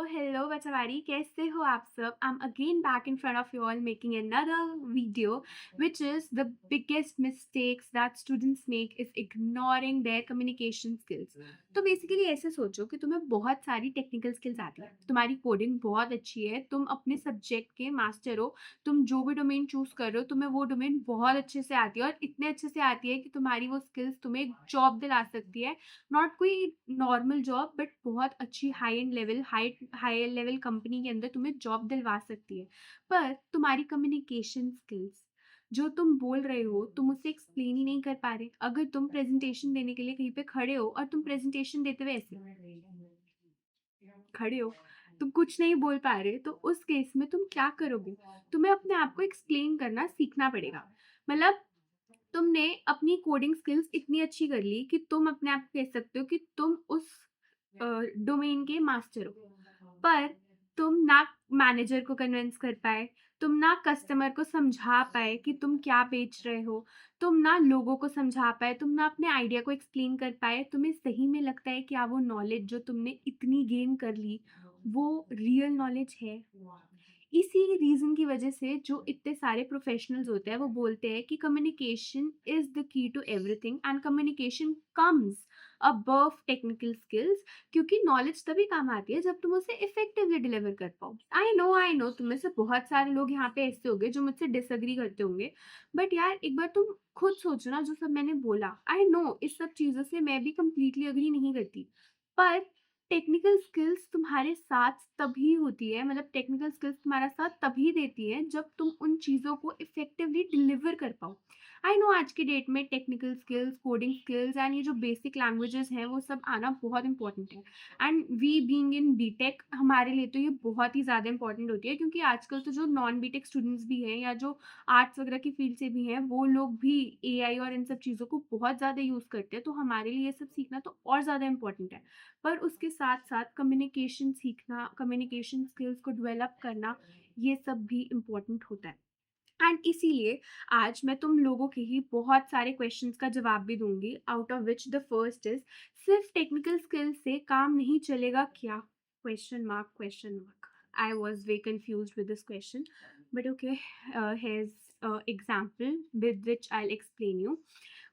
hello, Bachawari. कैसे हो आप सब? I'm again back in front of you all making another video, which is the biggest mistakes that students make is ignoring their communication skills. तो basically ऐसे सोचो कि तुम्हें बहुत सारी टेक्निकल स्किल्स आती है, तुम्हारी कोडिंग बहुत अच्छी है, तुम अपने सब्जेक्ट के मास्टर हो, तुम जो भी डोमेन चूज कर रहे हो तुम्हें वो डोमेन बहुत अच्छे से आती है और इतने अच्छे से आती है कि तुम्हारी वो स्किल्स तुम्हें एक जॉब दिला सकती है। नॉट कोई नॉर्मल जॉब बट बहुत अच्छी हाई लेवल कंपनी के अंदर तुम्हें जॉब दिलवा सकती है। पर तुम्हारी कम्युनिकेशन स्किल्स जो तुम बोल रहे हो तुम उसे एक्सप्लेन ही नहीं कर पा रहे। अगर तुम प्रेजेंटेशन देने के लिए कहीं पे खड़े हो और तुम प्रेजेंटेशन देते हुए ऐसे खड़े हो, तुम कुछ नहीं बोल पा रहे, तो उस केस में तुम क्या करोगे? तुम्हें अपने आप को एक्सप्लेन करना सीखना पड़ेगा। मतलब तुमने अपनी कोडिंग स्किल्स इतनी अच्छी कर ली कि तुम अपने आप को कह सकते हो कि तुम उस डोमेन के मास्टर हो, पर तुम ना मैनेजर को कन्विंस कर पाए, तुम ना कस्टमर को समझा पाए कि तुम क्या बेच रहे हो, तुम ना लोगों को समझा पाए, तुम ना अपने आइडिया को एक्सप्लेन कर पाए। तुम्हें सही में लगता है कि वो नॉलेज जो तुमने इतनी गेन कर ली वो रियल नॉलेज है? इसी रीज़न की वजह से जो इतने सारे प्रोफेशनल्स होते हैं वो बोलते हैं कि communication is the key to everything and communication comes above technical skills, क्योंकि नॉलेज तभी काम आती है जब तुम उसे इफेक्टिवली डिलीवर कर पाओ। आई नो तुम में से बहुत सारे लोग यहाँ पे ऐसे होंगे जो मुझसे डिसएग्री करते होंगे, बट यार एक बार तुम खुद सोचो ना, जो सब मैंने बोला, आई नो इस सब चीज़ों से मैं भी कंप्लीटली अग्री नहीं करती, पर टेक्निकल स्किल्स तुम्हारे साथ तभी होती है, मतलब टेक्निकल स्किल्स तुम्हारा साथ तभी देती है जब तुम उन चीज़ों को इफेक्टिवली डिलीवर कर पाओ। आई नो आज की डेट में technical skills, coding skills and ये जो बेसिक लैंग्वेजेस हैं वो सब आना बहुत इंपॉर्टेंट है, and we being in BTech हमारे लिए तो ये बहुत ही ज़्यादा इंपॉर्टेंट होती है, क्योंकि आजकल तो जो नॉन बीटेक स्टूडेंट्स भी हैं या जो आर्ट्स वगैरह की फील्ड से भी हैं वो लोग भी एआई और इन सब चीज़ों को बहुत ज़्यादा यूज़ करते हैं, तो हमारे लिए ये सब सीखना तो और ज़्यादा इंपॉर्टेंट है। पर उसके साथ-साथ कम्युनिकेशन सीखना, कम्युनिकेशन स्किल्स को डेवलप करना, ये सब भी इम्पोर्टेंट होता है। एंड इसीलिए आज मैं तुम लोगों के ही बहुत सारे क्वेश्चंस का जवाब भी दूँगी, out of which the first is सिर्फ टेक्निकल स्किल्स से काम नहीं चलेगा क्या? Question mark, question mark. I was very confused with this question, but okay, here's example with which I will explain you.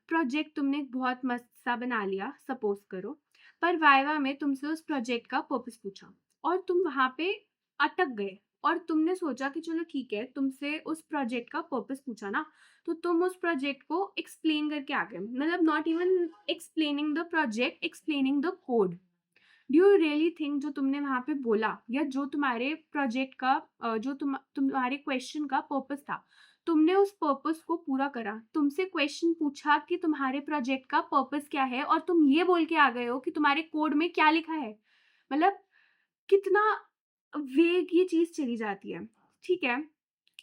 Project तुमने बहुत मस्त सा बना लिया, सपोज करो, पर वाइवा में तुमसे उस प्रोजेक्ट का पर्पस पूछा और तुम वहाँ पे अटक गए और तुमने सोचा कि चलो ठीक है, तुमसे उस प्रोजेक्ट का पर्पस पूछा ना, तो तुम उस प्रोजेक्ट को एक्सप्लेन करके आ गए, मतलब not even explaining the project, explaining the code. Do you really think जो तुमने वहाँ पे बोला या जो तुम्हारे प्रोजेक्ट का जो तुम्हारे क्वेश्चन का पर्पस था, तुमने उस पर्पस को पूरा करा? तुमसे क्वेश्चन पूछा कि तुम्हारे प्रोजेक्ट का पर्पस क्या है और तुम ये बोल के आ गए हो कि तुम्हारे कोड में क्या लिखा है। मतलब कितना वेग ये चीज़ चली जाती है, ठीक है?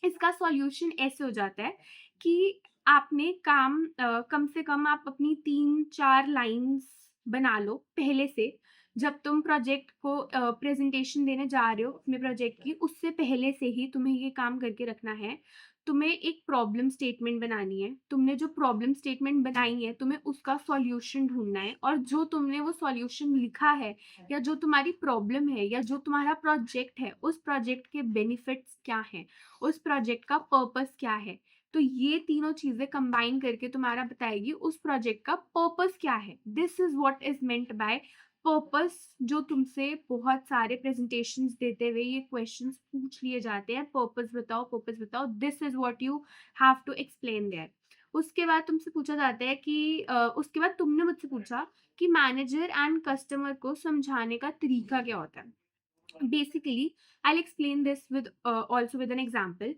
इसका सॉल्यूशन ऐसे हो जाता है कि आपने कम से कम आप अपनी 3-4 लाइन्स बना लो पहले से। जब तुम प्रोजेक्ट को प्रेज़ेंटेशन देने जा रहे हो अपने प्रोजेक्ट की, उससे पहले से ही तुम्हें ये काम करके रखना है। तुम्हें एक प्रॉब्लम स्टेटमेंट बनानी है। तुमने जो प्रॉब्लम स्टेटमेंट बनाई है, तुम्हें उसका सॉल्यूशन ढूँढना है, और जो तुमने वो सॉल्यूशन लिखा है या जो तुम्हारी प्रॉब्लम है या जो तुम्हारा प्रोजेक्ट है, उस प्रोजेक्ट के बेनिफिट्स क्या हैं? उस प्रोजेक्ट का पर्पस क्या है? तो ये तीनों चीज़ें कंबाइन करके तुम्हारा बताएगी उस प्रोजेक्ट का पर्पस क्या है। This is what is meant by purpose. जो तुमसे बहुत सारे प्रेज़ेंटेशंस देते हुए ये क्वेश्चंस पूछ लिए जाते हैं, पर्पस बताओ, this is what you have to explain there. उसके बाद तुमसे पूछा जाता है कि उसके बाद तुमने मुझसे पूछा कि मैनेजर एंड कस्टमर को समझाने का तरीका क्या होता है? Basically, I'll explain this with also with an example.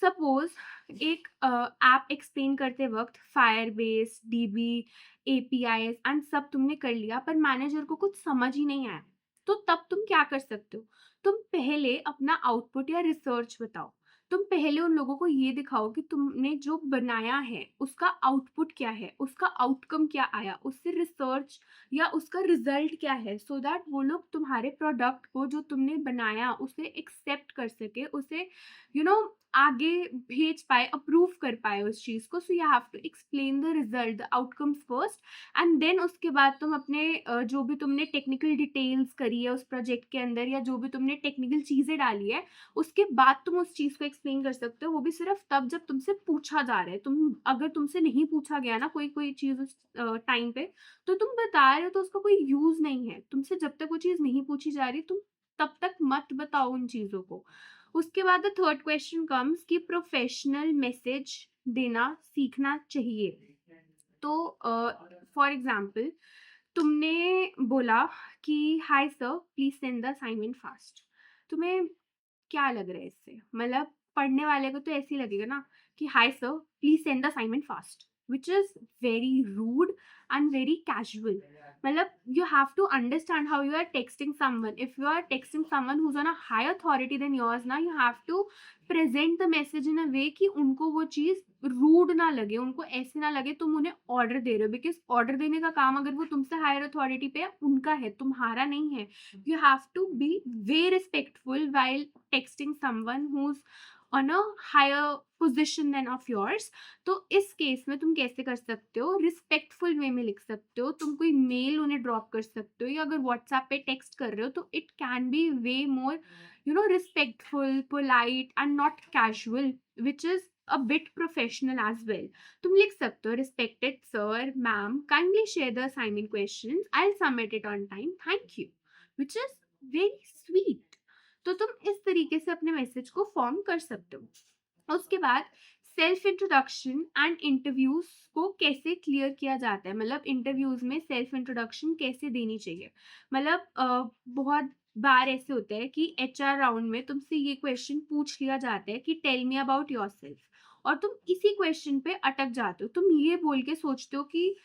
Suppose एक ऐप एक्सप्लेन करते वक्त फायरबेस, डीबी, एपीआईज एंड सब तुमने कर लिया, पर मैनेजर को कुछ समझ ही नहीं आया, तो तब तुम क्या कर सकते हो? तुम पहले अपना आउटपुट या रिसर्च बताओ। तुम पहले उन लोगों को ये दिखाओ कि तुमने जो बनाया है उसका आउटपुट क्या है, उसका आउटकम क्या आया, उससे रिसर्च या उसका रिजल्ट क्या है, सो दैट वो लोग तुम्हारे प्रोडक्ट को जो तुमने बनाया उसे एक्सेप्ट कर सके, उसे यू नो आगे भेज पाए, अप्रूव कर पाए उस चीज़ को। So you have to explain the result, the outcomes first, and then उसके बाद तुम अपने जो भी तुमने टेक्निकल डिटेल्स करी है उस प्रोजेक्ट के अंदर, या जो भी तुमने टेक्निकल चीज़ें डाली है, उसके बाद तुम उस चीज़ को एक्सप्लेन कर सकते हो। वो भी सिर्फ तब जब तुमसे पूछा जा रहा है। तुम अगर तुमसे नहीं पूछा गया ना कोई चीज़ उस टाइम पे, तो तुम बता रहे हो तो उसका कोई यूज़ नहीं है। तुमसे जब तक वो चीज़ नहीं पूछी जा रही, तुम तब तक मत बताओ उन चीज़ों को। उसके बाद द थर्ड क्वेश्चन कम्स कि प्रोफेशनल मैसेज देना सीखना चाहिए। तो फॉर एग्जाम्पल तुमने बोला कि hi sir please send the assignment fast. तुम्हें क्या लग रहा है इससे? मतलब पढ़ने वाले को तो ऐसे ही लगेगा ना कि hi sir please send the assignment fast, which is very rude and very casual. मतलब you have to understand how you are texting someone. If you are texting someone who's on a high authority than yours, ना you have to present the message in a way कि उनको वो चीज़ rude ना लगे, उनको ऐसे ना लगे तुम उन्हें ऑर्डर दे रहे हो, बिकॉज ऑर्डर देने का काम अगर वो तुमसे हायर अथॉरिटी पे है उनका है, तुम्हारा नहीं है। You have to be way respectful while texting someone who's on a higher position than of yours. तो इस केस में तुम कैसे कर सकते हो? रिस्पेक्टफुल वे में लिख सकते हो, तुम कोई मेल उन्हें ड्रॉप कर सकते हो, या अगर व्हाट्सएप पे टेक्स्ट कर रहे हो तो it can be way more respectful, polite and not casual, which is a bit professional as well. तुम लिख सकते हो respected sir, ma'am, kindly share the assignment questions, I'll submit it on time, thank you, which is very sweet. तो तुम इस तरीके से अपने मैसेज को फॉर्म कर सकते हो। उसके बाद सेल्फ इंट्रोडक्शन एंड इंटरव्यूज को कैसे क्लियर किया जाता है, मतलब इंटरव्यूज में सेल्फ इंट्रोडक्शन कैसे देनी चाहिए। मतलब बहुत बार ऐसे होता है कि एचआर राउंड में तुमसे ये क्वेश्चन पूछ लिया जाता है कि टेल मी अबाउट योरसेल्फ, और तुम इसी क्वेश्चन पे अटक जाते हो। तुम ये बोल के सोचते हो कि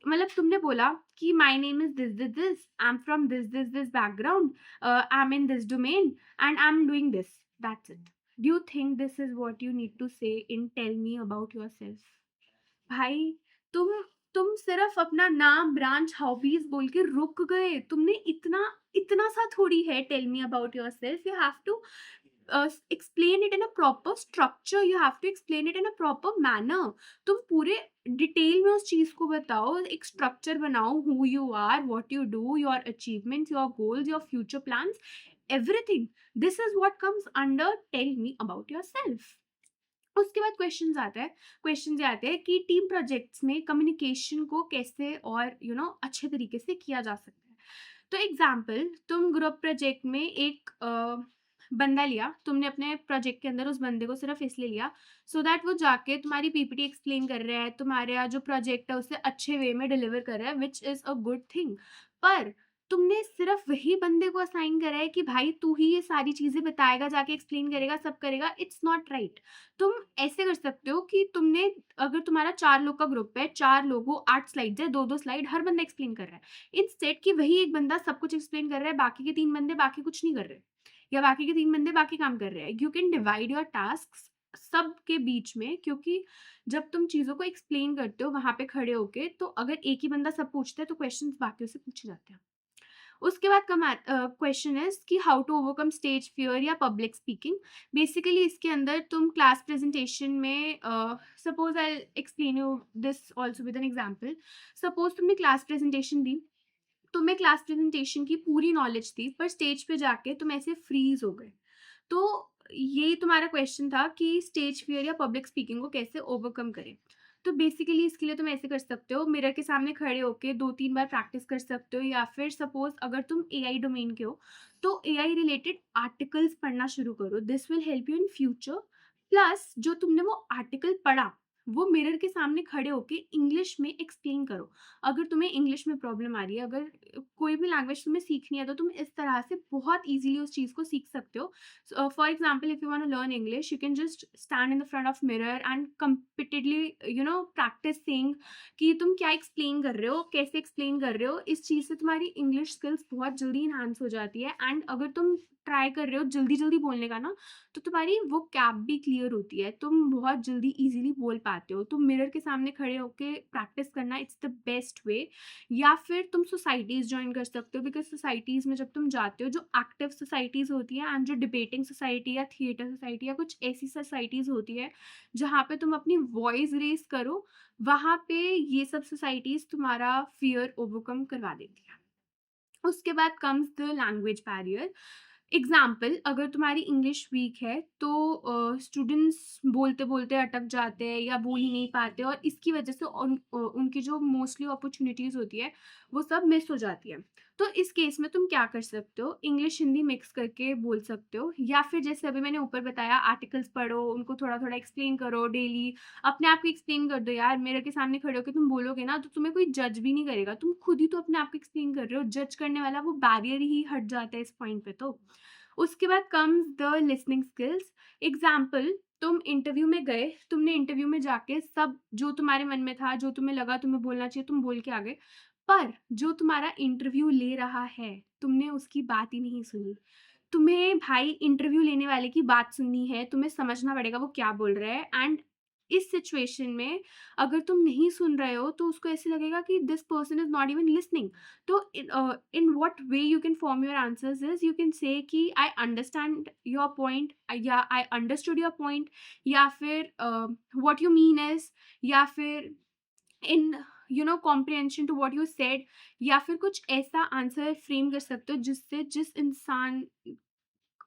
मतलब तुमने बोला कि my name is this this this, I am from this this this background, I am in this domain and I am doing this, that's it. Do you think this is what you need to say in tell me about yourself? भाई तुम तुम सिर्फ अपना नाम, branch, hobbies बोल के रुक गए। तुमने इतना इतना सा थोड़ी है tell me about yourself. You have to explain it in a proper structure, you have to explain it in a proper manner. तुम पूरे डिटेल में उस चीज को बताओ, एक स्ट्रक्चर बनाओ, who you are, what you do, your achievements, your goals, your future plans, everything. This is what comes under tell me about yourself. उसके बाद क्वेश्चन आते हैं कि टीम प्रोजेक्ट्स में कम्युनिकेशन को कैसे और अच्छे तरीके से किया जा सकता है। तो एग्जाम्पल, तुम ग्रुप प्रोजेक्ट में एक बंदा लिया, तुमने अपने प्रोजेक्ट के अंदर उस बंदे को सिर्फ इसलिए लिया सो दैट वो जाके तुम्हारी पीपीटी एक्सप्लेन कर रहा है, तुम्हारा जो प्रोजेक्ट है उसे अच्छे वे में डिलीवर कर रहा है, which is a good thing. पर तुमने सिर्फ वही बंदे को असाइन करा है कि भाई तू ही ये सारी चीजें बताएगा, जाके एक्सप्लेन करेगा, सब करेगा। It's not right. तुम ऐसे कर सकते हो कि तुमने, अगर तुम्हारा 4 लोग का ग्रुप है, 4 लोगों 8 स्लाइड्स है, 2-2 स्लाइड हर बंदा एक्सप्लेन कर रहा है। इंस्टेड कि वही एक बंदा सब कुछ एक्सप्लेन कर रहा है, बाकी के 3 बंदे बाकी कुछ नहीं कर रहे, या बाकी के 3 बंदे बाकी काम कर रहे हैं। You can divide your tasks सब के बीच में, क्योंकि जब तुम चीज़ों को एक्सप्लेन करते हो वहाँ पे खड़े होके, तो अगर एक ही बंदा सब पूछता है तो क्वेश्चंस बाकियों से पूछे जाते हैं। उसके बाद क्वेश्चन इज कि how to overcome stage fear या पब्लिक स्पीकिंग। बेसिकली इसके अंदर तुम क्लास प्रेजेंटेशन में, suppose I explain you this also with an example. Suppose तुमने क्लास प्रेजेंटेशन दी, तुम्हें क्लास प्रेजेंटेशन की पूरी नॉलेज थी, पर स्टेज पे जाके तुम ऐसे फ्रीज हो गए। तो यही तुम्हारा क्वेश्चन था कि स्टेज फियर या पब्लिक स्पीकिंग को कैसे ओवरकम करें। तो बेसिकली इसके लिए तुम ऐसे कर सकते हो, मिरर के सामने खड़े होके 2-3 बार प्रैक्टिस कर सकते हो, या फिर सपोज अगर तुम एआई डोमेन के हो तो एआई रिलेटेड आर्टिकल्स पढ़ना शुरू करो। This will help you in future. Plus जो तुमने वो आर्टिकल पढ़ा, वो मिरर के सामने खड़े होके इंग्लिश में एक्सप्लेन करो। अगर तुम्हें इंग्लिश में प्रॉब्लम आ रही है, अगर कोई भी लैंग्वेज तुम्हें सीखनी है, तो तुम इस तरह से बहुत ईजिली उस चीज़ को सीख सकते हो। For example, if you want to learn English, you can just stand in the front of mirror and confidently practice saying कि तुम क्या एक्सप्लेन कर रहे हो, कैसे एक्सप्लेन कर रहे हो। इस चीज़ से तुम्हारी इंग्लिश स्किल्स बहुत जल्दी इन्हांस हो जाती है। एंड अगर तुम ट्राई कर रहे हो जल्दी-जल्दी बोलने का ना, तो तुम्हारी वोकैब भी क्लियर होती है। तुम बहुत जल्दी ईज़िली बोल पाते हो। तुम मिरर के सामने खड़े होके प्रैक्टिस करना इट्स द बेस्ट वे। या फिर तुम सोसाइटीज़ जॉइन कर सकते हो, बिकॉज़ सोसाइटीज़ में जब तुम जाते हो, जो एक्टिव सोसाइटीज़ होती हैं एंड जो डिबेटिंग सोसाइटी या थिएटर सोसाइटी या कुछ ऐसी सोसाइटीज़ होती है, जहाँ पे तुम अपनी वॉइस रेज़ करो, वहाँ पे ये सब सोसाइटीज़ तुम्हारा फ़ियर ओवरकम करवा देती हैं। उसके बाद comes the language barrier. Example, अगर तुम्हारी इंग्लिश वीक है तो स्टूडेंट्स बोलते-बोलते अटक जाते हैं या बोल ही नहीं पाते, और इसकी वजह से उनकी जो मोस्टली अपॉर्च्युनिटीज़ होती है, वो सब मिस हो जाती है। तो इस केस में तुम क्या कर सकते हो, इंग्लिश हिंदी मिक्स करके बोल सकते हो, या फिर जैसे अभी मैंने ऊपर बताया आर्टिकल्स पढ़ो, उनको थोड़ा-थोड़ा एक्सप्लेन करो डेली। अपने आप को एक्सप्लेन कर दो यार, मिरर के सामने खड़े होके तुम बोलोगे ना तो तुम्हें कोई जज भी नहीं करेगा, तुम खुद ही तो अपने आप को एक्सप्लेन कर रहे हो, जज करने वाला वो बैरियर ही हट जाता है इस पॉइंट पे तो। उसके बाद comes the listening skills. Example, तुम इंटरव्यू में गए, तुमने इंटरव्यू में जाके सब जो तुम्हारे मन में था, जो तुम्हें लगा तुम्हें बोलना चाहिए, तुम बोल के आ गए। पर जो तुम्हारा इंटरव्यू ले रहा है, तुमने उसकी बात ही नहीं सुनी। तुम्हें भाई इंटरव्यू लेने वाले की बात सुननी है, तुम्हें समझना पड़ेगा वो क्या बोल रहा है, एंड इस सिचुएशन में अगर तुम नहीं सुन रहे हो, तो उसको ऐसे लगेगा कि this person is not even listening. तो in what way you can form your answers is you can say कि आई अंडरस्टैंड योर पॉइंट, या आई अंडरस्टूड योर पॉइंट, या फिर व्हाट यू मीन इज़, या फिर in comprehension to what you said, या फिर कुछ ऐसा आंसर फ्रेम कर सकते हो जिससे जिस इंसान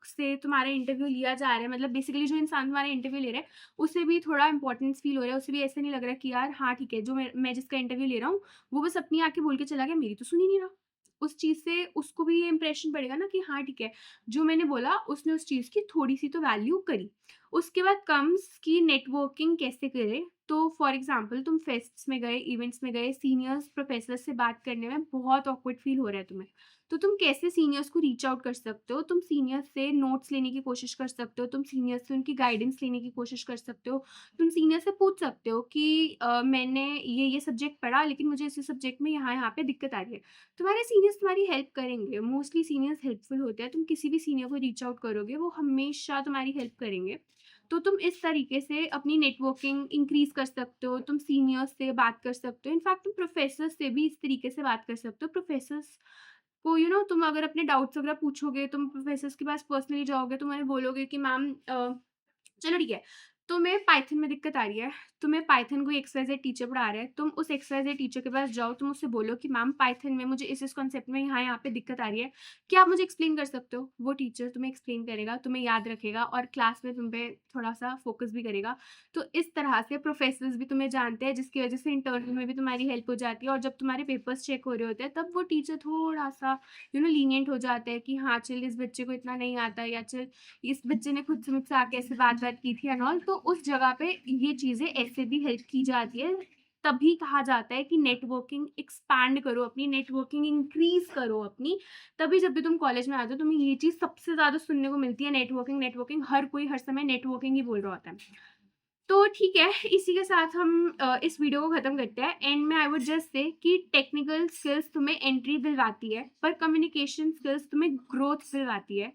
से तुम्हारा इंटरव्यू लिया जा रहा है, मतलब बेसिकली जो इंसान तुम्हारा इंटरव्यू ले रहा है, उसे भी थोड़ा इम्पोर्टेंस फील हो रहा है, उसे भी ऐसा नहीं लग रहा कि यार हाँ ठीक है, जो मैं जिसका इंटरव्यू ले रहा हूँ, वो बस अपनी आके बोल के चला गया, मेरी तो सुन ही नहीं रहा। उस चीज़ से उसको भी ये इंप्रेशन पड़ेगा ना कि हाँ ठीक है, जो मैंने बोला उसने उस चीज़ की थोड़ी सी तो वैल्यू करी। उसके बाद कम्स की नेटवर्किंग कैसे करें। तो फॉर एग्जाम्पल, तुम फेस्ट्स में गए, इवेंट्स में गए, सीनियर्स प्रोफेसर से बात करने में बहुत ऑकवर्ड फील हो रहा है तुम्हें, तो तुम कैसे सीनियर्स को रीच आउट कर सकते हो। तुम सीनियर्स से नोट्स लेने की कोशिश कर सकते हो, तुम सीनियर्स से उनकी गाइडेंस लेने की कोशिश कर सकते हो। तुम सीनियर से पूछ सकते हो कि मैंने ये सब्जेक्ट पढ़ा, लेकिन मुझे इसी सब्जेक्ट में यहाँ पे दिक्कत आ रही है। तुम्हारे सीनियर्स तुम्हारी हेल्प करेंगे, मोस्टली सीनियर्स हेल्पफुल होते हैं। तुम किसी भी सीनियर को रीच आउट करोगे, वो हमेशा तुम्हारी हेल्प करेंगे। तो तुम इस तरीके से अपनी नेटवर्किंग इंक्रीज कर सकते हो, तुम सीनियर्स से बात कर सकते हो, इनफैक्ट तुम प्रोफेसर्स से भी इस तरीके से बात कर सकते हो। प्रोफेसर्स को तुम अगर अपने डाउट्स वगैरह पूछोगे, तुम प्रोफेसर्स के पास पर्सनली जाओगे, तुम उन्हें बोलोगे कि मैम चलो ठीक है, तुम्हें पाइथन में दिक्कत आ रही है, तुम्हें पाइथन कोई एक्स-वाई-ज़ेड टीचर पढ़ा रहा है, तुम उस एक्स-वाई-ज़ेड टीचर के पास जाओ, तुम उससे बोलो कि मैम पाइथन में मुझे इस कॉन्सेप्ट में यहाँ पे दिक्कत आ रही है, क्या आप मुझे एक्सप्लेन कर सकते हो? वो टीचर तुम्हें एक्सप्लेन करेगा, तुम्हें याद रखेगा और क्लास में तुम पे थोड़ा-सा फ़ोकस भी करेगा। तो इस तरह से प्रोफेसर्स भी तुम्हें जानते हैं, जिसकी वजह से इंटरनल में भी तुम्हारी हेल्प हो जाती है, और जब तुम्हारे पेपर्स चेक हो रहे होते हैं, तब वो टीचर थोड़ा-सा लीनिएंट हो जाते हैं कि हाँ, चल इस बच्चे को इतना नहीं आता, या चल इस बच्चे ने खुद से मुझसे आके ऐसे बात-वात की थी एंड ऑल, तो उस जगह पे ये चीज़ें ऐसे भी हेल्प की जाती है। तभी कहा जाता है कि नेटवर्किंग एक्सपैंड करो अपनी, नेटवर्किंग इंक्रीज़ करो अपनी। तभी जब भी तुम कॉलेज में आते हो, तुम्हें ये चीज़ सबसे ज़्यादा सुनने को मिलती है, नेटवर्किंग, नेटवर्किंग। हर कोई हर समय नेटवर्किंग ही बोल रहा होता है। तो ठीक है, इसी के साथ हम इस वीडियो को खत्म करते हैं। एंड में आई वुड जस्ट से कि टेक्निकल स्किल्स तुम्हें एंट्री दिलवाती है, पर कम्युनिकेशन स्किल्स तुम्हें ग्रोथ दिलवाती है।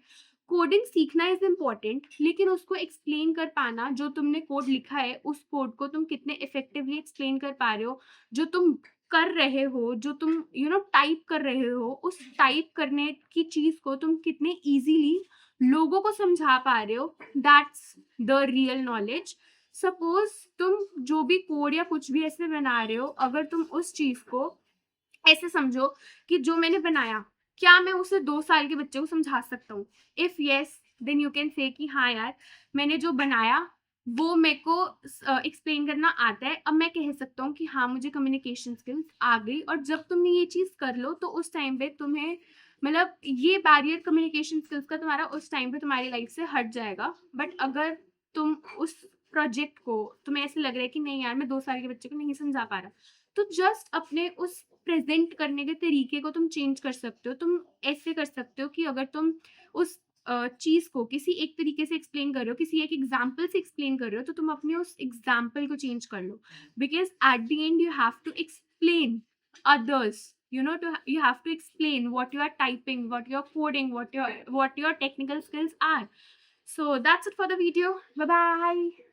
कोडिंग सीखना इज़ इम्पोर्टेंट, लेकिन उसको एक्सप्लेन कर पाना, जो तुमने कोड लिखा है, उस कोड को तुम कितने इफ़ेक्टिवली एक्सप्लेन कर पा रहे हो, जो तुम कर रहे हो, जो तुम टाइप कर रहे हो, उस टाइप करने की चीज़ को तुम कितने ईज़िली लोगों को समझा पा रहे हो, that's the real knowledge. Suppose तुम जो भी कोड या कुछ भी ऐसे बना रहे हो, अगर तुम उस चीज़ को ऐसे समझो कि जो मैंने बनाया, क्या मैं उसे 2 साल के बच्चे को समझा सकता हूँ? If yes, then you can say कि हाँ यार, मैंने जो बनाया वो मेरे को एक्सप्लेन करना आता है। अब मैं कह सकता हूँ कि हाँ, मुझे कम्युनिकेशन स्किल्स आ गई। और जब तुम ये चीज़ कर लो, तो उस टाइम पे तुम्हें, मतलब ये बैरियर कम्युनिकेशन स्किल्स का तुम्हारा उस टाइम पे तुम्हारी लाइफ से हट जाएगा। बट अगर तुम उस प्रोजेक्ट को, तुम्हें ऐसे लग रहा है कि नहीं यार, मैं 2 साल के बच्चे को नहीं समझा पा रहा, तो जस्ट अपने उस प्रेज़ेंट करने के तरीके को तुम चेंज कर सकते हो। तुम ऐसे कर सकते हो कि अगर तुम उस चीज़ को किसी एक तरीके से एक्सप्लेन कर रहे हो, किसी एक एग्ज़ाम्पल से एक्सप्लेन कर रहे हो, तो तुम अपने उस एग्ज़ाम्पल को चेंज कर लो। Because at the end you have to explain others you have to explain what you are typing, what you're coding, what your technical skills are. So that's it for the video. Bye bye.